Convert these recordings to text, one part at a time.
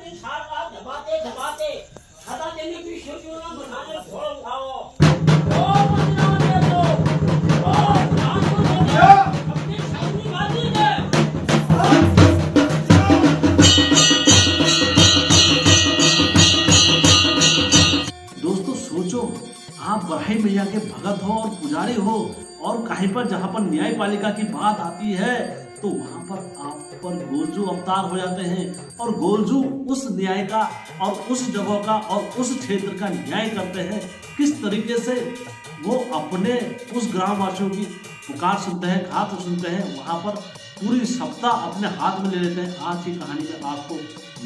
दिन सात रात दबाते दबाते खदा देने की सोचो ना बनाने थोड़ा उठाओ ओ बदनाम दे दो ओ नाम को दे दो अपनी शादी बाजी दे। दोस्तों सोचो, आप बरहई मैया के भगत हो और पुजारी हो और कहीं पर जहाँ पर न्यायपालिका की बात आती है तो वहां पर आप पर गोलजू अवतार हो जाते हैं और गोलजू उस न्याय का और उस जगह का और उस क्षेत्र का न्याय करते हैं। किस तरीके से वो अपने उस ग्रामवासियों की पुकार सुनते हैं, घात सुनते हैं, वहां पर पूरी सत्ता अपने हाथ में ले लेते हैं। आज की कहानी में आपको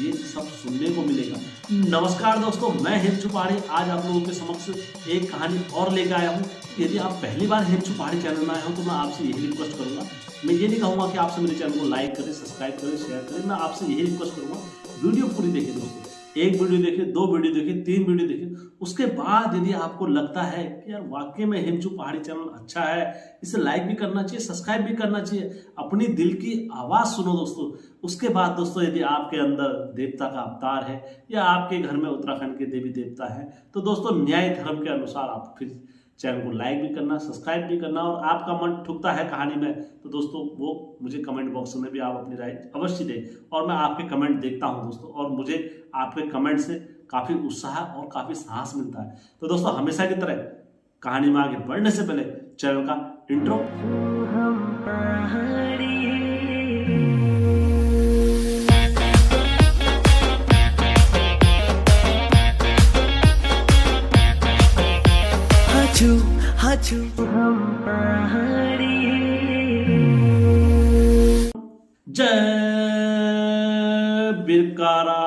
ये सब सुनने को मिलेगा। नमस्कार दोस्तों, मैं हिमचू पहाड़ी आज आप लोगों के समक्ष एक कहानी और लेकर आया हूँ। यदि आप पहली बार हिमचू पहाड़ी चैनल में आए हो तो मैं आपसे यही रिक्वेस्ट करूंगा, मैं ये नहीं कहूँगा कि आपसे मेरे चैनल को लाइक करें, सब्सक्राइब करें, शेयर करें। मैं आपसे यही रिक्वेस्ट करूँगा, वीडियो पूरी देखिए दोस्तों। एक वीडियो देखिए, दो वीडियो देखिए, तीन वीडियो देखिए, उसके बाद यदि आपको लगता है कि यार वाकई में हिमचू पहाड़ी चैनल अच्छा है, इसे लाइक भी करना चाहिए, सब्सक्राइब भी करना चाहिए, अपनी दिल की आवाज सुनो दोस्तों। उसके बाद दोस्तों यदि आपके अंदर देवता का अवतार है या आपके घर में उत्तराखंड के देवी देवता है तो दोस्तों न्याय धर्म के अनुसार आप फिर चैनल को लाइक भी करना, सब्सक्राइब भी करना। और आपका मन ठुकता है कहानी में तो दोस्तों वो मुझे कमेंट बॉक्स में भी आप अपनी राय अवश्य दें और मैं आपके कमेंट देखता हूं दोस्तों, और मुझे आपके कमेंट से काफ़ी उत्साह और काफ़ी साहस मिलता है। तो दोस्तों हमेशा की तरह कहानी में आगे बढ़ने से पहले चैनल का इंट्रो। जय बिरकारा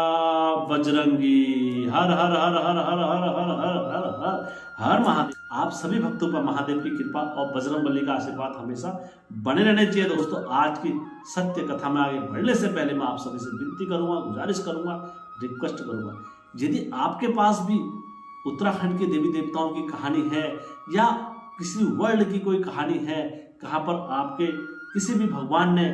बजरंगी, हर हर हर हर हर हर हर हर हर हर हर महादेव। आप सभी भक्तों पर महादेव की कृपा और बजरंगबली का आशीर्वाद हमेशा बने रहने चाहिए। दोस्तों आज की सत्य कथा में आगे बढ़ने से पहले मैं आप सभी से विनती करूंगा, गुजारिश करूंगा, रिक्वेस्ट करूंगा, यदि आपके पास भी उत्तराखंड के देवी देवताओं की कहानी है या किसी वर्ल्ड की कोई कहानी है, कहाँ पर आपके किसी भी भगवान ने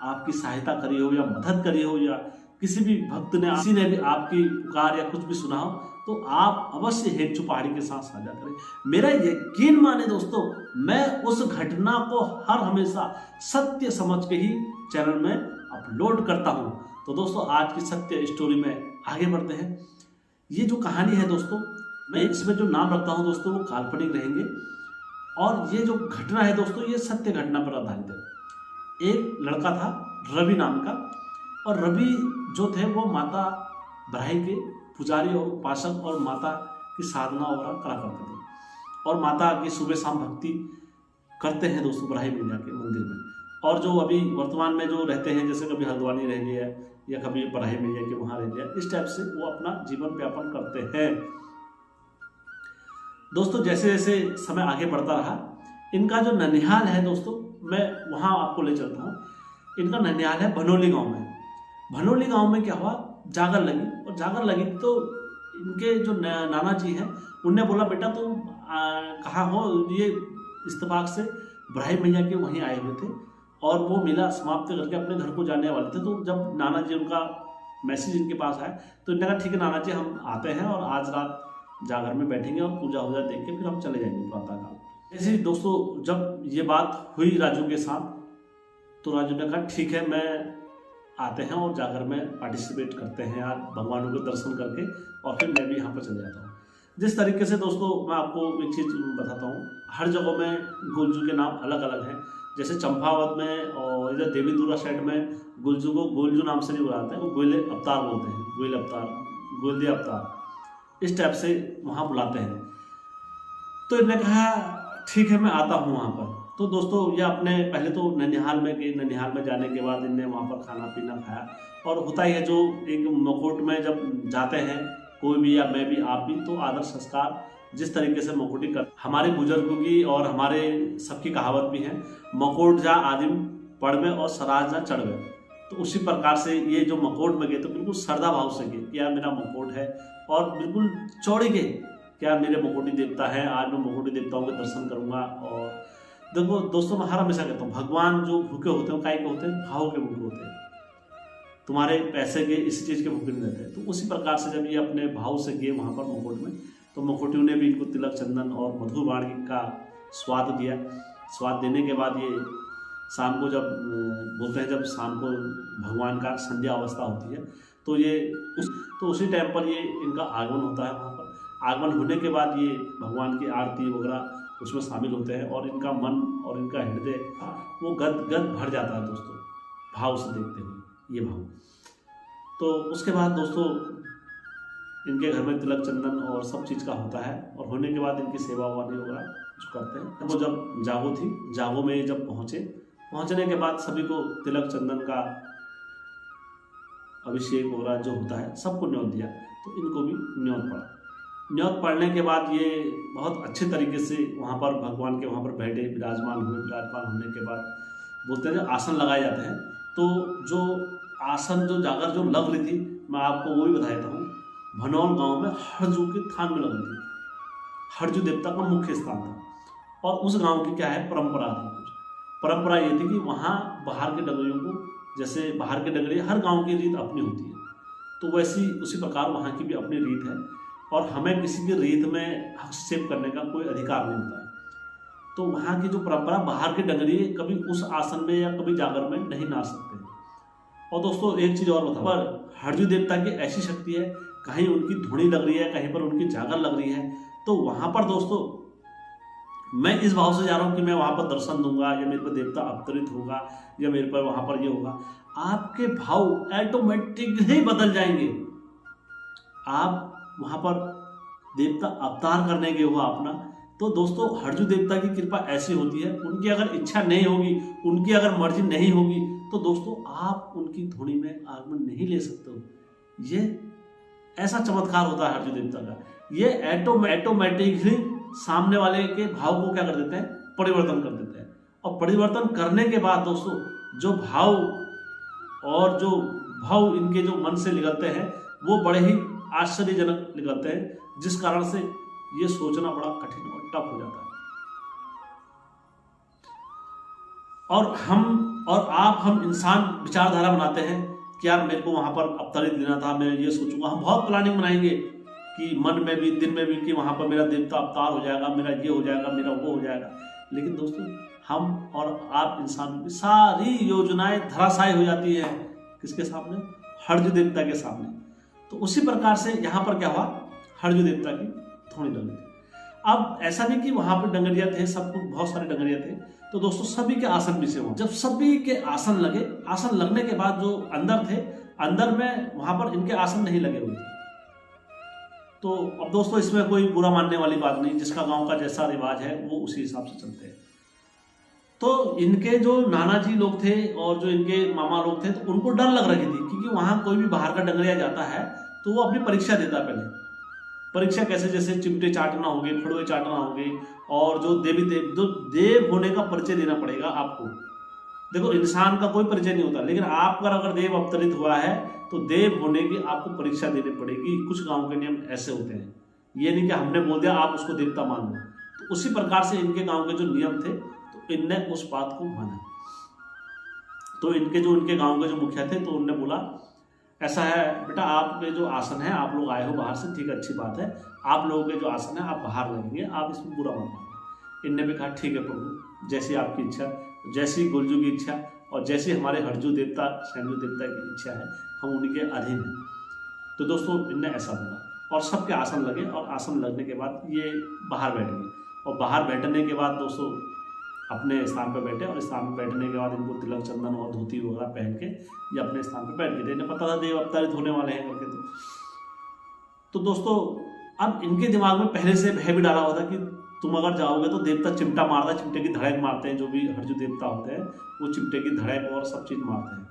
आपकी सहायता करी हो या मदद करी हो या किसी भी भक्त ने किसी ने भी आपकी पुकार या कुछ भी सुना हो तो आप अवश्य हिमचू पहाड़ी के साथ साझा करें। मेरा यकीन माने दोस्तों, मैं उस घटना को हर हमेशा सत्य समझ के ही चैनल में अपलोड करता हूं। तो दोस्तों आज की सत्य स्टोरी में आगे बढ़ते हैं। ये जो कहानी है दोस्तों, मैं इसमें जो नाम रखता हूं दोस्तों वो काल्पनिक रहेंगे और ये जो घटना है दोस्तों ये सत्य घटना पर आधारित है। एक लड़का था रवि नाम का, और रवि जो थे वो माता बरहई के पुजारी और उपासक और माता की साधना और करा करते थे और माता की सुबह शाम भक्ति करते हैं दोस्तों बरहई मैया के मंदिर में। और जो अभी वर्तमान में जो रहते हैं, जैसे कभी हल्द्वानी रह लिया या कभी बरहई मैया के वहाँ रह लिया, इस टाइप से वो अपना जीवन यापन करते हैं। दोस्तों जैसे जैसे समय आगे बढ़ता रहा, इनका जो ननिहाल है दोस्तों, मैं वहाँ आपको ले चलता हूँ। इनका ननिहाल है भनोली गांव में। भनोली गांव में क्या हुआ, जागर लगी, और जागर लगी तो इनके जो नाना जी हैं उनने बोला बेटा तुम कहाँ हो। ये इत्तेफाक से बरहई मैया के वहीं आए हुए थे और वो मेला समाप्त करके अपने घर को जाने वाले थे। तो जब नाना जी उनका मैसेज इनके पास आया तो इन्होंने कहा ठीक है नाना जी हम आते हैं और आज रात जागर में बैठेंगे और पूजा वूजा देख के फिर हम चले जाएंगे प्रातःकाल। ऐसे ही दोस्तों जब ये बात हुई राजू के साथ तो राजू ने कहा ठीक है मैं आते हैं और जागर में पार्टिसिपेट करते हैं यार, भगवानों के दर्शन करके और फिर मैं भी यहाँ पर चले जाता हूँ। जिस तरीके से दोस्तों मैं आपको एक चीज़ बताता हूँ, हर जगह में गोलजू के नाम अलग अलग हैं। जैसे चंपावत में और इधर देवीदुरा साइड में गोलजू को गोलजू नाम से नहीं बुलाते हैं, वो गोयले अवतार बोलते हैं, गोयल अवतार, गोयले अवतार, इस टाइप से वहाँ बुलाते हैं। तो इन्होंने कहा ठीक है मैं आता हूँ वहाँ पर। तो दोस्तों ये अपने पहले तो ननिहाल में गए, ननिहाल में जाने के बाद इनने वहाँ पर खाना पीना खाया। और होता ही है जो एक मकोट में जब जाते हैं कोई भी या मैं भी आप भी, तो आदर संस्कार जिस तरीके से मकोटी कर, हमारे बुजुर्गों की और हमारे सबकी कहावत भी है, मकोट जा आदिम पढ़वे और सराज जा चढ़वे। तो उसी प्रकार से ये जो मकोट में गए तो बिल्कुल श्रद्धा भाव से गए कि यार मेरा मकोट है, और बिल्कुल चौड़े गए क्या मेरे मकोटी देवता है, आज मैं मकोटी देवताओं के दर्शन करूंगा। और देखो दोस्तों मैं हर हमेशा कहता हूँ भगवान जो भूखे होते हैं काय के होते हैं, भाव के भूखे होते हैं। तुम्हारे पैसे के इसी चीज़ के भूखे नहीं रहते हैं। तो उसी प्रकार से जब ये अपने भाव से गए वहाँ पर मुकुट में, तो मुकुटियों ने भी इनको तिलक चंदन और मधुबाण का स्वाद दिया। स्वाद देने के बाद ये शाम को जब बोलते हैं, जब शाम को भगवान का संध्या अवस्था होती है, तो ये उसी टाइम पर ये इनका आगमन होता है। वहाँ पर आगमन होने के बाद ये भगवान की आरती वगैरह उसमें शामिल होते हैं और इनका मन और इनका हृदय वो गद भर जाता है दोस्तों, भाव से देखते हुए ये भाव। तो उसके बाद दोस्तों इनके घर में तिलक चंदन और सब चीज़ का होता है, और होने के बाद इनकी सेवा वानी वगैरह कुछ करते हैं। वो जब जागो थी, जागो में जब पहुँचने के बाद सभी को तिलक चंदन का अभिषेक वगैरह जो होता है सबको न्योत दिया, तो इनको भी न्योत पड़ा। न्योत पढ़ने के बाद ये बहुत अच्छे तरीके से वहाँ पर भगवान के वहाँ पर बैठे, विराजमान होने के बाद बोलते हैं आसन लगाए जाते हैं। तो जो आसन जो जाकर जो लग रही थी, मैं आपको वो भी बता देता हूँ। भनौल गांव में हरजू के थान में लग रही थी। हरजू देवता का मुख्य स्थान था, और उस गांव की क्या है परंपरा थी। परंपरा ये थी कि वहाँ बाहर के डगरियों को, जैसे बाहर के डगरी हर गांव की रीत अपनी होती है, तो वैसी उसी प्रकार वहाँ की भी अपनी रीत है, और हमें किसी की रीत में हस्तक्षेप करने का कोई अधिकार नहीं होता है। तो वहाँ की जो परंपरा, बाहर के डगरी कभी उस आसन में या कभी जागर में नहीं नाच सकते। और दोस्तों एक चीज़ और बताओ, पर हरजू देवता की ऐसी शक्ति है, कहीं उनकी धुनी लग रही है, कहीं पर उनकी जागर लग रही है, तो वहाँ पर दोस्तों मैं इस भाव से जा रहा हूँ कि मैं वहाँ पर दर्शन दूंगा, या मेरे पर देवता अवतरित होगा, या मेरे पर वहाँ पर ये होगा, आपके भाव ऑटोमेटिकली बदल जाएंगे। आप वहाँ पर देवता अवतार करने के हुआ अपना। तो दोस्तों हरजू देवता की कृपा ऐसी होती है, उनकी अगर इच्छा नहीं होगी, उनकी अगर मर्जी नहीं होगी, तो दोस्तों आप उनकी धुनी में आगमन नहीं ले सकते हो। ये ऐसा चमत्कार होता है हरजू देवता का। ये ऑटोमेटिकली सामने वाले के भाव को क्या कर देते हैं, परिवर्तन कर देते हैं। और परिवर्तन करने के बाद दोस्तों जो भाव और जो भाव इनके जो मन से निकलते हैं वो बड़े ही आश्चर्यजनक निकलते हैं, जिस कारण से ये सोचना बड़ा कठिन और टफ हो जाता है। और हम इंसान विचारधारा बनाते हैं कि यार मेरे को वहां पर अवतरित लेना था, मैं ये सोचूंगा, हम बहुत प्लानिंग बनाएंगे कि मन में भी दिन में भी कि वहां पर मेरा देवता अवतार हो जाएगा, मेरा ये हो जाएगा, मेरा वो हो जाएगा। लेकिन दोस्तों हम और आप इंसान की सारी योजनाएं धराशायी हो जाती है किसके सामने, हरजू देवता के सामने। तो उसी प्रकार से यहाँ पर क्या हुआ, हरजू देवता की धुनी लगी थी। अब ऐसा नहीं कि वहां पर डंगरिया थे, सब कुछ बहुत सारे डंगरिया थे, तो दोस्तों सभी के आसन भी से हुआ। जब सभी के आसन लगे, आसन लगने के बाद जो अंदर थे, अंदर में वहां पर इनके आसन नहीं लगे हुए थे। तो अब दोस्तों इसमें कोई बुरा मानने वाली बात नहीं, जिसका गांव का जैसा रिवाज है वो उसी हिसाब से चलते हैं। तो इनके जो नाना जी लोग थे और जो इनके मामा लोग थे, तो उनको डर लग रही थी, क्योंकि वहां कोई भी बाहर का डंगरिया जाता है तो वो अपनी परीक्षा देता है। पहले परीक्षा कैसे, जैसे चिमटे चाटना होंगे, फड़ुए चाटना होंगे, और जो देव होने का परिचय देना पड़ेगा आपको। देखो इंसान का कोई परिचय नहीं होता, लेकिन आपका अगर देव अवतरित हुआ है तो देव होने की आपको परीक्षा देनी पड़ेगी। कुछ गांव के नियम ऐसे होते हैं, ये नहीं कि हमने बोल दिया आप उसको देवता मान लो। तो उसी प्रकार से इनके गांव के जो नियम थे, तो इनने उस बात को माना। तो इनके गांव के जो मुखिया थे, तो उनने बोला ऐसा है बेटा, आपके जो आसन है, आप लोग आए हो बाहर से, ठीक अच्छी बात है, आप लोगों के जो आसन है आप बाहर लगेंगे, आप इसमें बुरा मत मानो। इनने भी कहा ठीक है प्रभु, जैसी आपकी इच्छा, जैसी गुलजू की इच्छा और जैसी हमारे हरजू देवता शैंजू देवता की इच्छा है, हम उनके अधीन हैं। तो दोस्तों इनने ऐसा बोला और सबके आसन लगे, और आसन लगने के बाद ये बाहर बैठ गए। और बाहर बैठने के बाद दोस्तों अपने स्थान पर बैठे, और स्थान पर बैठने के बाद इनको तिलक चंदन और धोती वगैरह पहन के ये अपने स्थान पर बैठ गए। इन्हें पता था देव अवतरित होने वाले हैं करके। तो दोस्तों अब इनके दिमाग में पहले से भय भी डाला हुआ था कि तुम अगर जाओगे तो देवता चिमटा मारता है, चिमटे की धड़क मारते हैं। जो भी हरजू देवता होते हैं वो चिमटे की धड़क और सब चीज मारते हैं।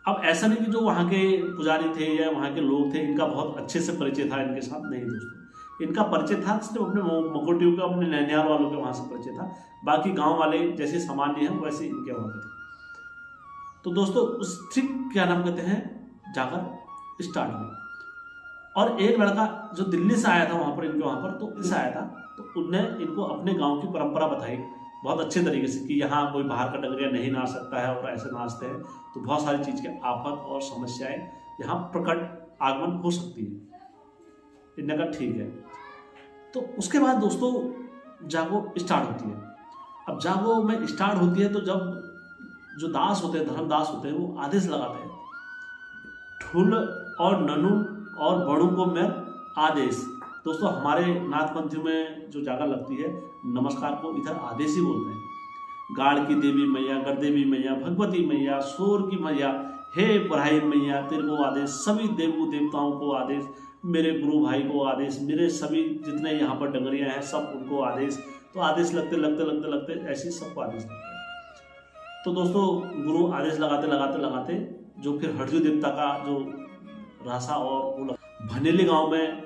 अब ऐसा नहीं कि जो वहाँ के पुजारी थे या वहाँ के लोग थे इनका बहुत अच्छे से परिचय था इनके साथ, नहीं दोस्तों, इनका परिचय था सिर्फ अपने मकोटियों का, अपने नैनियाल वालों के वहाँ से परिचय था। बाकी गांव वाले जैसे सामान्य हैं वैसे इनके वहाँ पे थे। तो दोस्तों उस ठीक क्या नाम कहते हैं, जाकर स्टार्ट हुई। और एक लड़का जो दिल्ली से आया था वहाँ पर, इनके वहाँ पर तो इससे आया था, तो उनने इनको अपने गाँव की परंपरा बताई बहुत अच्छे तरीके से कि यहाँ कोई बाहर का डंगरिया नहीं नाच सकता है और ऐसे नाचते हैं, तो बहुत सारी चीज़ के आफत और समस्याएं यहाँ प्रकट आगमन हो सकती है। इनने कहा ठीक है। तो उसके बाद दोस्तों जागो स्टार्ट होती है। अब जागो में स्टार्ट होती है तो जब जो दास होते हैं, धर्मदास होते हैं, वो आदेश लगाते हैं, ठुल और ननु और बड़ों को मैं आदेश। दोस्तों हमारे नाथपंथी में जो जागर लगती है, नमस्कार को इधर आदेश ही बोलते हैं। गाड़ की देवी मैया, गढ़देवी मैया, भगवती मैया, शोर की मैया, हे बढ़ाई मैया, तेरे को आदेश, सभी देवों देवताओं को आदेश, मेरे गुरु भाई को आदेश, मेरे सभी जितने यहाँ पर डंगरियाँ हैं सब उनको आदेश। तो आदेश लगते लगते लगते लगते ऐसे सबको आदेश लगते हैं। तो दोस्तों गुरु आदेश लगाते लगाते लगाते जो फिर हरजू देवता का जो रासा और भनेली गांव में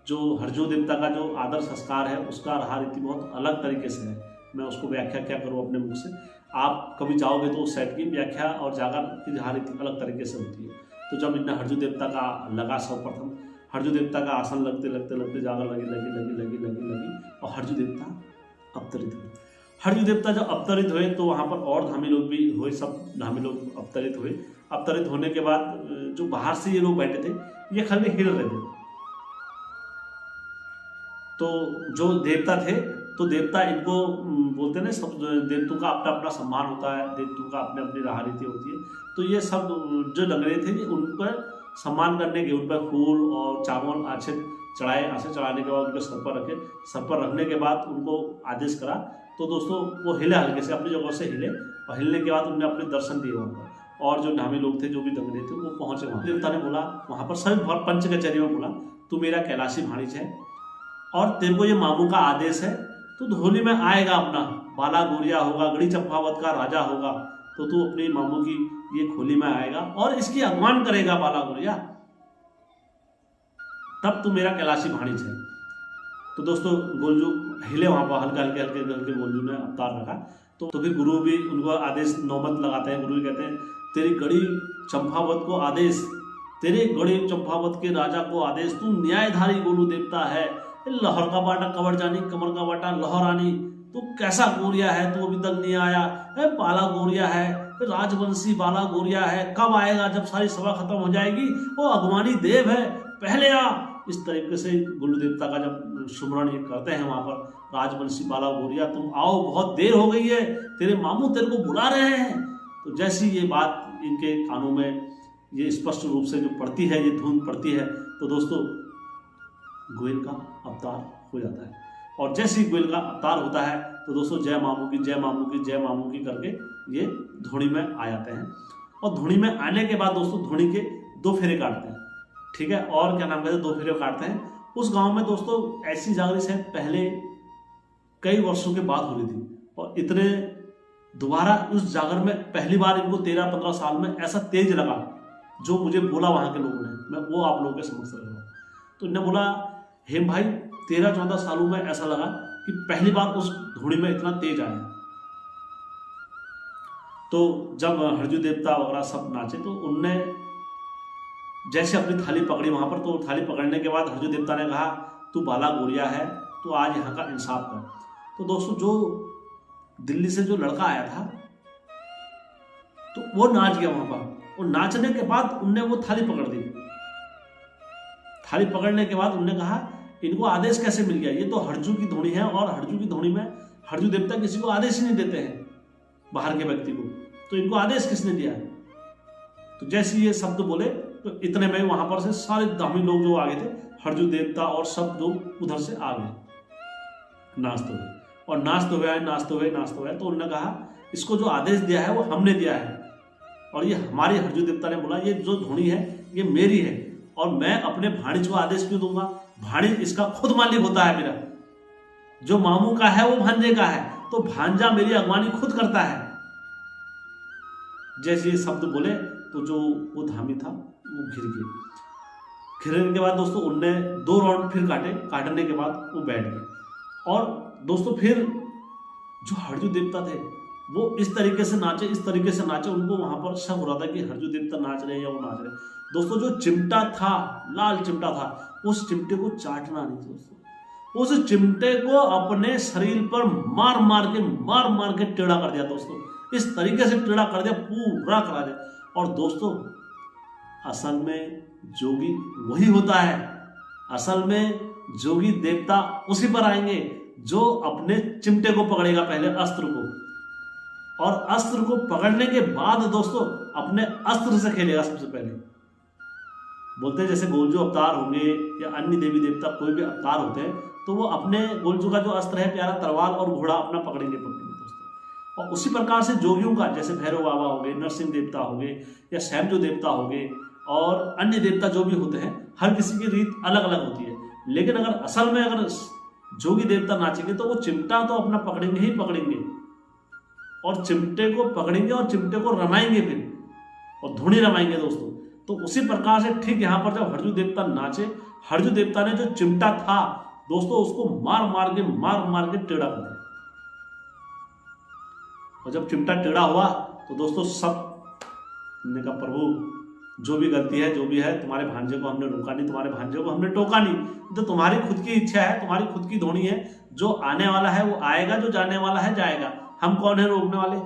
जो हरजू देवता का जो आदर संस्कार है उसका रहा रीति बहुत अलग तरीके से है। मैं उसको व्याख्या क्या करूँ अपने मुख से, आप कभी जाओगे तो उस साइड की व्याख्या और जागर की रहा रीति अलग तरीके से होती है। तो जब इनने हरजू देवता का लगा, सर्वप्रथम हरजू देवता का आसन लगते लगते लगते जागर लगी लगी लगी लगी लगी लगी और हरजू देवता अवतरित हुए। हरजू देवता जब अवतरित हुए तो वहाँ पर और धामी लोग भी हुए, सब धामी लोग अवतरित हुए। अवतरित होने के बाद जो बाहर से ये लोग बैठे थे ये खाली हिल रहे थे। तो जो देवता थे, तो देवता इनको बोलते हैं, सब देवताओं का अपना अपना सम्मान होता है, देवताओं का अपने अपनी रहा रीति होती है। तो ये सब जो डंगरे थे उन पर सम्मान करने के, उन पर फूल और चावल अच्छे चढ़ाए। अच्छे चढ़ाने के बाद उनके सर पर रखे, सर पर रखने के बाद उनको आदेश करा। तो दोस्तों वो हिले हल्के से, अपनी जगह से हिले, और हिलने के बाद उन्होंने अपने दर्शन दिए वहाँ पर। और जो धामी लोग थे, जो भी डंगरे थे, वो पहुँचे वहाँ। देवता ने बोला वहाँ पर सभी पंच कचहरी में बोला, तू मेरा कैलाशी भाणिज है और तेरे को ये मामू का आदेश है, तो धोली में आएगा अपना, बाला गोरिया होगा, गढ़ी चंपावत का राजा होगा, तो तू अपनी मामू की ये खोली में आएगा और इसकी अगवान करेगा बाला गोरिया, तब तू मेरा कैलाशी भाणिज है। तो दोस्तों गोलजू हिले वहाँ पर, हल्के हल्के हल्के हल्के गोलजू ने अवतार रखा। तो फिर गुरु भी उनको आदेश नौबत लगाते हैं। गुरु कहते हैं तेरी गढ़ी चंपावत को आदेश, तेरे गढ़ी चंपावत के राजा को आदेश, तू न्यायधारी गोलू देवता है, लाहौर का बाटा कवर जानी, कमर का बाटा लाहौर आनी, तू कैसा गोरिया है, तू अभी तक नहीं आया है, बाला गोरिया है, राजवंशी बाला गोरिया है, कब आएगा, जब सारी सभा खत्म हो जाएगी, वो अगवानी देव है, पहले आ। इस तरीके से गुरु देवता का जब सुमरण ये करते हैं वहाँ पर, राजवंशी बाला गोरिया तुम आओ, बहुत देर हो गई है, तेरे मामू तेरे को बुला रहे हैं। तो जैसी ये बात इनके कानों में ये स्पष्ट रूप से जो पड़ती है, ये धुन पड़ती है, तो दोस्तों गोयल का अवतार हो जाता है। और जैसे ही गोयल का अवतार होता है तो दोस्तों जय मामू की, जय मामू की, जय मामू की करके ये धोनी में आ जाते हैं। और धोनी में आने के बाद दोस्तों धोनी के 2 फेरे काटते हैं, ठीक है। और क्या नाम कहते हैं, 2 फेरे काटते हैं। उस गांव में दोस्तों ऐसी जागरी शायद पहले कई वर्षों के बाद हो रही थी, और इतने दोबारा उस जागर में पहली बार इनको 13-15 साल में ऐसा तेज लगा, जो मुझे बोला वहां के लोगों ने, मैं वो आप लोगों के समक्ष रख रहा हूँ। तो इन्होंने बोला हेम भाई 13-14 सालों में ऐसा लगा कि पहली बार उस धोनी में इतना तेज आया। तो जब हरजू देवता वगैरह सब नाचे तो उनने जैसे अपनी थाली पकड़ी वहां पर, तो थाली पकड़ने के बाद हरजू देवता ने कहा तू बाला गोरिया है, तो आज यहाँ का इंसाफ कर। तो दोस्तों जो दिल्ली से जो लड़का आया था तो वो नाच गया वहां पर, और नाचने के बाद उनने वो थाली पकड़ दी। थाली पकड़ने के बाद उन्होंने कहा इनको आदेश कैसे मिल गया, ये तो हरजू की धोनी है, और हरजू की धोनी में हरजू देवता किसी को आदेश ही नहीं देते हैं बाहर के व्यक्ति को, तो इनको आदेश किसने दिया। तो जैसे ये शब्द बोले तो इतने में वहां पर से सारे धामी लोग जो आगे थे, हरजू देवता और सब लोग उधर से आ गए नाचते हुए, और नाचते हुए आए, नाचते हुए नाचते हुए। तो उन्होंने कहा इसको जो आदेश दिया है वो हमने दिया है, और ये हमारी हरजू देवता ने बोला ये जो धोनी है ये मेरी है, और मैं अपने भाणिज को आदेश क्यों दूंगा, भाणिज इसका खुद मालिक होता है, मेरा जो मामू का है वो भांजे का है, तो भांजा मेरी अगवानी खुद करता है। जैसे ये शब्द बोले तो जो वो धामी था वो घिर गए। घिरने के बाद दोस्तों उनने 2 राउंड फिर काटे, काटने के बाद वो बैठ गए। और दोस्तों फिर जो हरजू देवता थे वो इस तरीके से नाचे, इस तरीके से नाचे, उनको वहां पर शक हो रहा था कि हरजू देवता नाच रहे हैं या वो नाच रहे हैं। दोस्तों जो चिमटा था, लाल चिमटा था, उस चिमटे को चाटना नहीं दोस्तों, उस चिमटे को अपने शरीर पर मार मार के टेढ़ा कर दिया दोस्तों। इस तरीके से टेढ़ा कर दिया, पूरा करा दिया। और दोस्तों असल में जोगी वही होता है, असल में जोगी देवता उसी पर आएंगे जो अपने चिमटे को पकड़ेगा, पहले अस्त्र को, और अस्त्र को पकड़ने के बाद दोस्तों अपने अस्त्र से खेलेगा। सबसे पहले बोलते हैं जैसे गोलजू अवतार होंगे या अन्य देवी देवता कोई भी अवतार होते हैं तो वो अपने गोलजू का जो अस्त्र है प्यारा तलवार और घोड़ा अपना पकड़ेंगे दोस्तों। और उसी प्रकार से जोगियों का जैसे भैरव बाबा हो गए, नरसिंह देवता हो गए या शैमजू देवता हो गए और अन्य देवता जो भी होते हैं, हर किसी की रीत अलग अलग होती है। लेकिन अगर असल में अगर जोगी देवता नाचेंगे तो वो चिमटा तो अपना पकड़ेंगे ही पकड़ेंगे और चिमटे को पकड़ेंगे और चिमटे को रमाएंगे फिर, और धुनी रमाएंगे दोस्तों। तो उसी प्रकार से ठीक यहाँ पर जब हरजू देवता नाचे, हरजू देवता ने जो चिमटा था दोस्तों उसको मार मार के टेढ़ा कर दिया। और जब चिमटा टेढ़ा हुआ तो दोस्तों सब ने कहा प्रभु जो भी गलती है जो भी है, तुम्हारे भांजे को हमने रोका नहीं, तुम्हारे भांजे को हमने टोका नहीं, तो तुम्हारी खुद की इच्छा है, तुम्हारी खुद की धोनी है, जो आने वाला है वो आएगा, जो जाने वाला है जाएगा, हम कौन है रोकने वाले।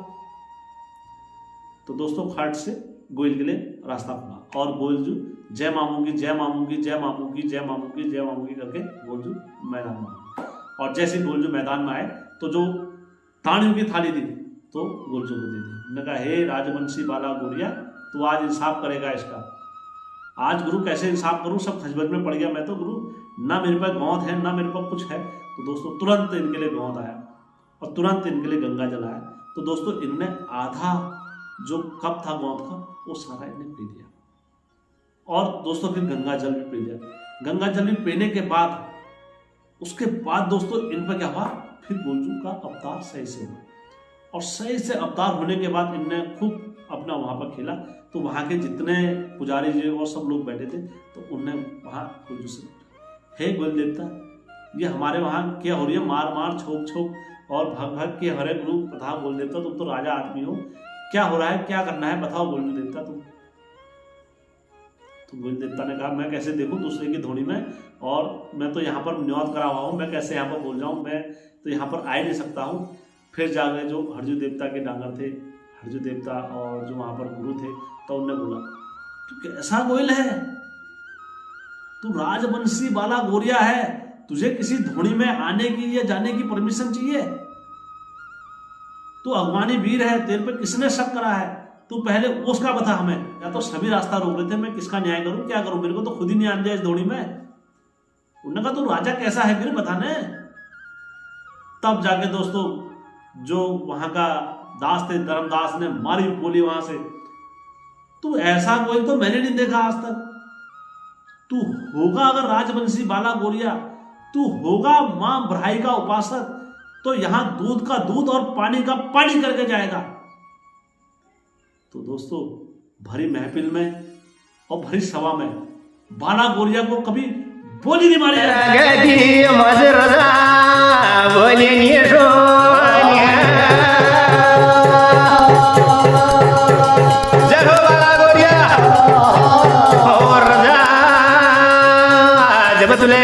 तो दोस्तों खट से गोइल के लिए रास्ता खुला और गोलजू जय मामूंगी जय मामूंगी जय मामूंगी जय मामूंगी जय मामूंगी करके गोलजू मैदान में आए। और जैसे गोलजू मैदान में आए तो जो ताड़ियों की थाली थी तो गोलजू को दे दी। उन्होंने कहा हे राजवंशी बाला गोरिया, तू आज इंसाफ करेगा इसका। आज गुरु कैसे इंसाफ करूं, सब खजबज में पड़ गया मैं तो गुरु, ना मेरे पास गौंद है ना मेरे पास कुछ है। तो दोस्तों तुरंत इनके लिए गौंद आया और तुरंत इनके लिए गंगा जल आया। तो दोस्तों इनने आधा जो कप था गौंद का वो सारा इन्हें पी लिया और दोस्तों फिर गंगा जल भी पी लिया। गंगा जल भी पीने के बाद उसके बाद दोस्तों इन पर क्या हुआ, फिर गोलजू का अवतार सही से हुआ और सही से अवतार होने के बाद इनने खूब अपना वहां पर खेला। तो वहां के जितने पुजारी जी और सब लोग बैठे थे तो उनने वहां गोलजू से हे गोल देवता, ये हमारे वहां क्या हो रही है, मार मार छोप छोप और भाग भाग के हरे गुरु तथा गोल देवता, तुम तो राजा आदमी हो, क्या हो रहा है, क्या करना है बताओ गोलजू देवता तुम। तो गोल देवता ने कहा मैं कैसे देखूं दूसरे की धोनी में, और मैं तो यहाँ पर न्यौत करा हुआ हूँ, मैं कैसे यहाँ पर बोल जाऊँ, मैं तो यहाँ पर आ ही नहीं सकता हूँ। फिर जाके जो हरजू देवता के डांगर थे, हरजू देवता और जो वहाँ पर गुरु थे, तो उनने बोला तू कैसा गोयल है, तू राजवंशी बाला गोरिया है, तुझे किसी धोनी में आने की या जाने की परमिशन चाहिए? तू अगवानी वीर है, तेरे पे किसने शक करा है, तू पहले उसका बता हमें। या तो सभी रास्ता रोक रहे थे, मैं किसका न्याय करूं, क्या करूं, मेरे को तो खुद ही नहीं आने दिया इस धोनी में। उन्होंने कहा तू राजा कैसा है फिर बताने। तब जाके दोस्तों जो वहां का दास थे धर्मदास ने मारी बोली वहां से, तू ऐसा कोई तो मैंने नहीं देखा आज तक, तू होगा अगर राजवंशी बाला गोरिया, तू होगा मां ब्राही का उपासक, तो यहां दूध का दूध और पानी का पानी करके जाएगा। तो दोस्तों भरी महफिल में और भरी सभा में बाला गोरिया को कभी बोली नहीं मारी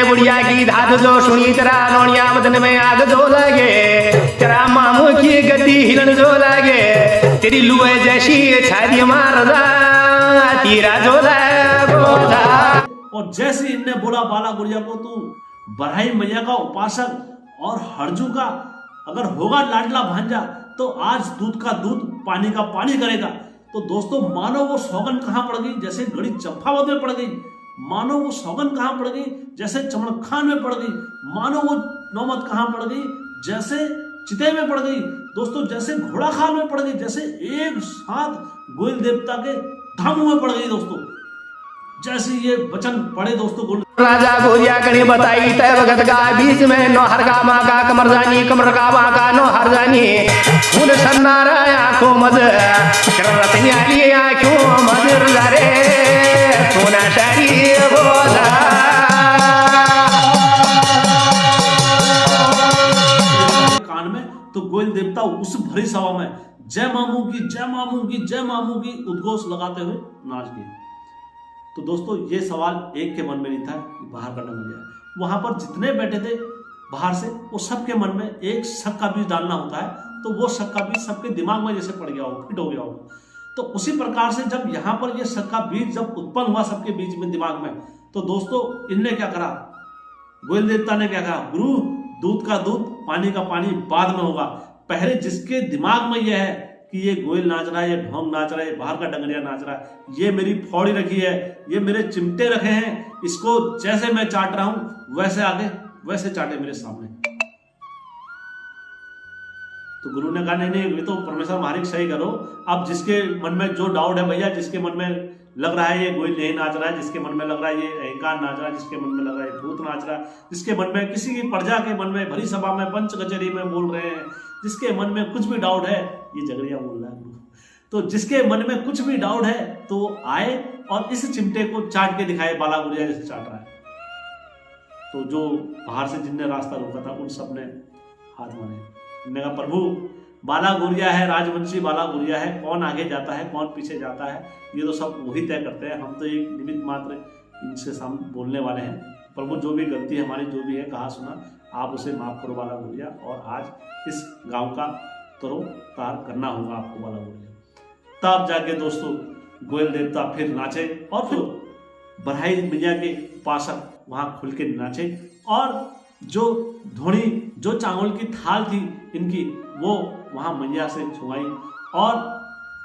बुढ़िया की धात जो सुनी तेरा नौनिया बदन में आग जो लगे, तेरा मामू की गद्दी हिलन जो लगे, तेरी लुए जैसी छादी मारदा तीरा जो लगा। और जैसे इनने बोला बाला गोरिया को तू बरहाई मैया का उपासक और हरजू का अगर होगा लाडला भांजा तो आज दूध का दूध पानी का पानी करेगा। तो दोस्तों मानो वो सौगन कहां पड़ गई, जैसे घड़ी चंपावत में पड़ गई, मानो वो सौगन कहां पड़ गई, जैसे चमन खान में पड़ गई, मानो वो नौमत कहां पड़ गई, जैसे चिते में पड़ गई, दोस्तों जैसे घोड़ा खान में पड़ गई, जैसे एक साथ गोयल देवता के धामों में पड़ गई। दोस्तों जैसे ये वचन पड़े दोस्तों राजा गोरिया कने बताई तय भगत का बीच में नो हर का माँ का कमर जानी, कमर का माँ का नो हर जानी, फूल सन्नारा आंखों मज रतनियाली आंखों मज रे सोना शारी बोला। कान में तो गोयल देवता उस भरी सभा में जय मामू की जय मामू की जय मामू की उद्घोष लगाते हुए नाच गए। तो दोस्तों ये सवाल एक के मन में नहीं था कि बाहर करना मिल जाए। वहां पर जितने बैठे थे बाहर से, वो सबके मन में एक शक का बीज डालना होता है, तो वो शक का बीज सबके दिमाग में जैसे पड़ गया हो, फिट हो गया हो। तो उसी प्रकार से जब यहाँ पर ये शक का बीज जब उत्पन्न हुआ सबके बीच में दिमाग में, तो दोस्तों इनने क्या करा, गोयल देवता ने क्या कहा, गुरु दूध का दूध पानी का पानी बाद में होगा, पहले जिसके दिमाग में यह है कि ये गोयल नाच रहा है, ये ढोंग नाच रहा है, ये बाहर का डंगरिया नाच रहा है, ये मेरी फौड़ी रखी है, ये मेरे चिमटे रखे हैं, इसको जैसे मैं चाट रहा हूं वैसे आगे वैसे चाटे मेरे सामने। तो गुरु ने कहा नहीं नहीं, ये तो परमेश्वर महाराज सही करो, अब जिसके मन में जो डाउट है भैया, जिसके मन में लग रहा है ये गोयल नहीं नाच रहा है, जिसके मन में लग रहा है ये अहंकार नाच रहा है, जिसके मन में लग रहा है भूत नाच रहा है, जिसके मन में किसी की प्रजा के मन में भरी सभा में पंच कचहरी में बोल रहे हैं, जिसके मन में कुछ भी डाउट है, ये झगड़िया बोल रहा है गुरु, तो जिसके मन में कुछ भी डाउट है तो आए और इस चिमटे को चाट के दिखाए, बाला गुरिया जैसे चाट रहा है। तो जो बाहर से जिनने रास्ता रोका था उन सब ने हाथ मारे, उन्होंने कहा प्रभु बाला गुरिया है, राजवंशी बाला गुरिया है, कौन आगे जाता है कौन पीछे जाता है ये तो सब वही तय करते हैं, हम तो एक निमित्त मात्र इनसे सामने बोलने वाले हैं। प्रभु जो भी गलती हमारी जो भी है कहा सुना, आप उसे माफ करो बाला गुरिया, और आज इस गांव का तरो तार करना होगा आपको बाला गुरिया। तब जाके दोस्तों गोयल देवता फिर नाचे और फिर बरहाई मैया के उपासक वहां खुल के नाचे, और जो धोनी जो चावल की थाल थी इनकी वो वहां मैया से छुआई और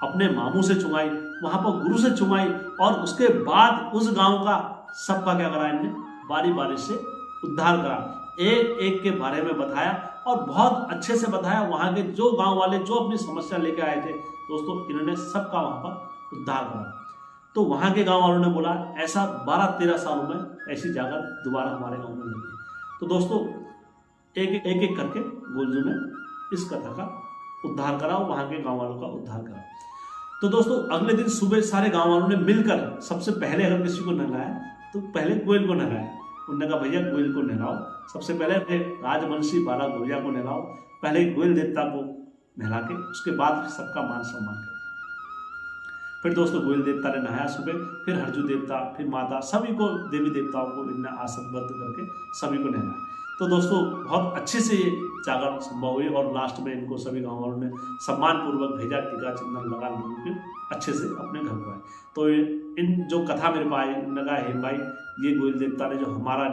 अपने मामू से छुआई, वहां पर गुरु से छुआई, और उसके बाद उस गांव का सबका क्या करा इनने, बारी बारी से उद्धार करा, एक एक के बारे में बताया और बहुत अच्छे से बताया। वहां के जो गांव वाले जो अपनी समस्या लेके आए थे दोस्तों, इन्होंने सबका वहां पर उद्धार करा। तो वहां के गांव वालों ने बोला ऐसा 12-13 सालों में ऐसी जागर दोबारा हमारे गांव में नहीं है। तो दोस्तों एक एक करके गोलजू ने इस कथा का उद्धार करा और वहां के गांव वालों का उद्धार करा। तो दोस्तों अगले दिन सुबह सारे गांव वालों ने मिलकर सबसे पहले अगर किसी को नहलाया तो पहले गोयल को नहलाया। उन्होंने कहा भैया गोयल को नहलाओ, सबसे पहले राजवंशी बाला गुरिया को नहलाओ, पहले गोयल देवता को नहला के उसके बाद सबका मान सम्मान करें। फिर दोस्तों गोयल देवता ने नहाया सुबह, फिर हरजू देवता, फिर माता, सभी को देवी देवताओं को इनने आसनबद्ध करके सभी को नहलाया। तो दोस्तों बहुत अच्छे से ये जागरण संभव हुई और लास्ट में इनको सभी गांव वालों ने सम्मान पूर्वक भेजा, टीका चंदन लगा के अच्छे से अपने घर को आए। तो इन जो कथा मेरे पास आई, लगा हेम भाई ये गोयल देवता ने जो हमारा,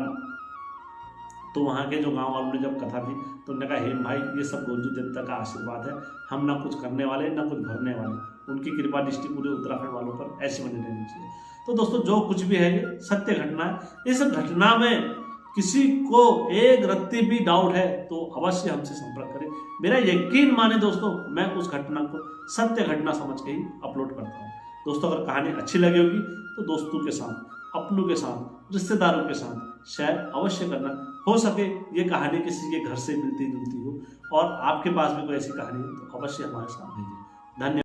तो वहाँ के जो गांव वालों ने जब कथा थी तो उन्होंने कहा हेम भाई ये सब गोलजू देवता का आशीर्वाद है, हम ना कुछ करने वाले ना कुछ भरने वाले, उनकी कृपा दृष्टि पूरे उत्तराखंड वालों पर ऐसी बनी रहनी चाहिए। तो दोस्तों जो कुछ भी है ये सत्य घटना है। इस घटना में किसी को एक रत्ती भी डाउट है तो अवश्य हमसे संपर्क करें। मेरा यकीन माने दोस्तों, मैं उस घटना को सत्य घटना समझ के ही अपलोड करता हूँ। दोस्तों अगर कहानी अच्छी लगी होगी तो दोस्तों के साथ, अपनों के साथ, रिश्तेदारों के साथ शेयर अवश्य करना। हो सके ये कहानी किसी के घर से मिलती जुलती हो और आपके पास भी कोई ऐसी कहानी हो तो अवश्य हमारे साथ भेजिए। धन्यवाद।